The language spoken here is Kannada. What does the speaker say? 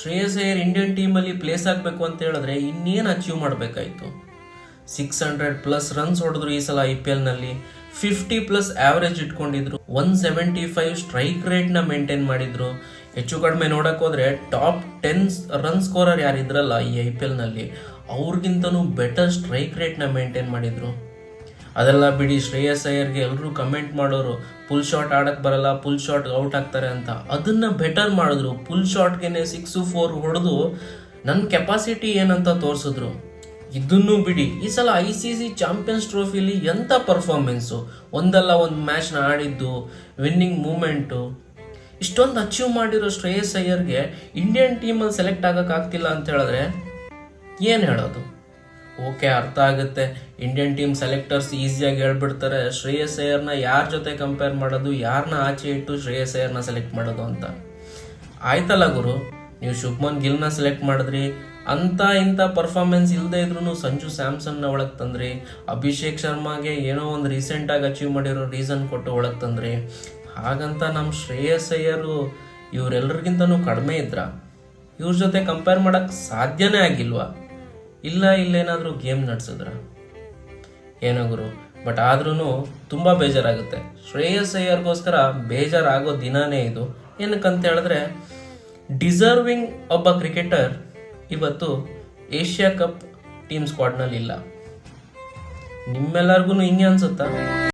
ಶ್ರೇಯಸ್ ಅಯ್ಯರ್ ಇಂಡಿಯನ್ ಟೀಮಲ್ಲಿ ಪ್ಲೇಸ್ ಆಗಬೇಕು ಅಂತ ಹೇಳಿದ್ರೆ ಇನ್ನೇನು ಅಚೀವ್ ಮಾಡಬೇಕಾಯಿತು. 600+ ರನ್ಸ್ ಹೊಡೆದ್ರು ಈ ಸಲ IPLನಲ್ಲಿ. 50+ ಆವರೇಜ್ ಇಟ್ಕೊಂಡಿದ್ರು. 175 ಸ್ಟ್ರೈಕ್ ರೇಟ್ನ ಮೇಂಟೈನ್ ಮಾಡಿದ್ರು. ಹೆಚ್ಚು ಕಡಿಮೆ ನೋಡಕ್ ಹೋದ್ರೆ ಟಾಪ್ 10 ರನ್ ಸ್ಕೋರರ್ ಯಾರಿದ್ರಲ್ಲ ಈ IPLನಲ್ಲಿ ಅವ್ರಿಗಿಂತನೂ ಬೆಟರ್ ಸ್ಟ್ರೈಕ್ ರೇಟ್ನ ಮೇಂಟೈನ್ ಮಾಡಿದ್ರು. ಅದೆಲ್ಲ ಬಿಡಿ, ಶ್ರೇಯಸ್ ಅಯ್ಯರ್ಗೆ ಎಲ್ಲರೂ ಕಮೆಂಟ್ ಮಾಡೋರು ಫುಲ್ ಶಾಟ್ ಆಡಕ್ಕೆ ಬರಲ್ಲ, ಫುಲ್ ಶಾಟ್ ಔಟ್ ಆಗ್ತಾರೆ ಅಂತ. ಅದನ್ನ ಬೆಟರ್ ಮಾಡಿದ್ರು. ಫುಲ್ ಶಾಟ್ಗೆನೆ 6-4 ಹೊಡೆದು ನನ್ನ ಕೆಪಾಸಿಟಿ ಏನಂತ ತೋರಿಸಿದ್ರು. ಇದನ್ನು ಬಿಡಿ, ಈ ಸಲ ICC ಚಾಂಪಿಯನ್ಸ್ ಟ್ರೋಫಿಲಿ ಎಂಥ ಪರ್ಫಾರ್ಮೆನ್ಸು, ಒಂದಲ್ಲ ಒಂದು ಮ್ಯಾಚ್ನ ಆಡಿದ್ದು, ವಿನ್ನಿಂಗ್ ಮೂಮೆಂಟು, ಇಷ್ಟೊಂದು ಅಚೀವ್ ಮಾಡಿರೋ ಶ್ರೇಯಸ್ ಅಯ್ಯರ್ಗೆ ಇಂಡಿಯನ್ ಟೀಮಲ್ಲಿ ಸೆಲೆಕ್ಟ್ ಆಗೋಕ್ಕಾಗ್ತಿಲ್ಲ ಅಂತ ಹೇಳಿದ್ರೆ ಏನು ಹೇಳೋದು? ಓಕೆ, ಅರ್ಥ ಆಗುತ್ತೆ, ಇಂಡಿಯನ್ ಟೀಮ್ ಸೆಲೆಕ್ಟರ್ಸ್ ಈಸಿಯಾಗಿ ಹೇಳ್ಬಿಡ್ತಾರೆ ಶ್ರೇಯಸ್ ಅಯ್ಯರ್ನ ಯಾರ ಜೊತೆ ಕಂಪೇರ್ ಮಾಡೋದು, ಯಾರನ್ನ ಆಚೆ ಇಟ್ಟು ಶ್ರೇಯಸ್ ಅಯ್ಯರ್ನ ಸೆಲೆಕ್ಟ್ ಮಾಡೋದು ಅಂತ. ಆಯ್ತಲ್ಲ ಗುರು, ನೀವು ಶುಭ್ಮನ್ ಗಿಲ್ನ ಸೆಲೆಕ್ಟ್ ಮಾಡಿದ್ರಿ, ಅಂತ ಇಂಥ ಪರ್ಫಾರ್ಮೆನ್ಸ್ ಇಲ್ಲದೆ ಇದ್ರೂ ಸಂಜು ಸ್ಯಾಮ್ಸನ್ನ ಒಳಗೆ ತಂದ್ರಿ, ಅಭಿಷೇಕ್ ಶರ್ಮಾಗೆ ಏನೋ ಒಂದು ರೀಸೆಂಟಾಗಿ ಅಚೀವ್ ಮಾಡಿರೋ ರೀಸನ್ ಕೊಟ್ಟು ಒಳಗೆ ತಂದ್ರಿ. ಹಾಗಂತ ನಮ್ಮ ಶ್ರೇಯಸ್ ಅಯ್ಯರು ಇವರೆಲ್ಲರಿಗಿಂತನೂ ಕಡಿಮೆ ಇದ್ರ? ಇವ್ರ ಜೊತೆ ಕಂಪೇರ್ ಮಾಡೋಕ್ಕೆ ಸಾಧ್ಯನೇ ಆಗಿಲ್ವಾ? ಇಲ್ಲೇನಾದರೂ ಗೇಮ್ ನಡೆಸಿದ್ರ? ಏನೋ ಗುರು, ಬಟ್ ಆದ್ರೂ ತುಂಬ ಬೇಜಾರಾಗುತ್ತೆ. ಶ್ರೇಯಸ್ ಅಯ್ಯರ್ಗೋಸ್ಕರ ಬೇಜಾರಾಗೋ ದಿನಾನೇ ಇದು. ಏನಕ್ಕಂತ ಹೇಳಿದ್ರೆ ಡಿಸರ್ವಿಂಗ್ ಒಬ್ಬ ಕ್ರಿಕೆಟರ್ ಇವತ್ತು ಏಷ್ಯಾ ಕಪ್ ಟೀಮ್ ಸ್ಕ್ವಾಡ್ನಲ್ಲಿ ಇಲ್ಲ. ನಿಮ್ಮೆಲ್ಲರಿಗೂ ಹಿಂಗೆ ಅನ್ಸುತ್ತಾ?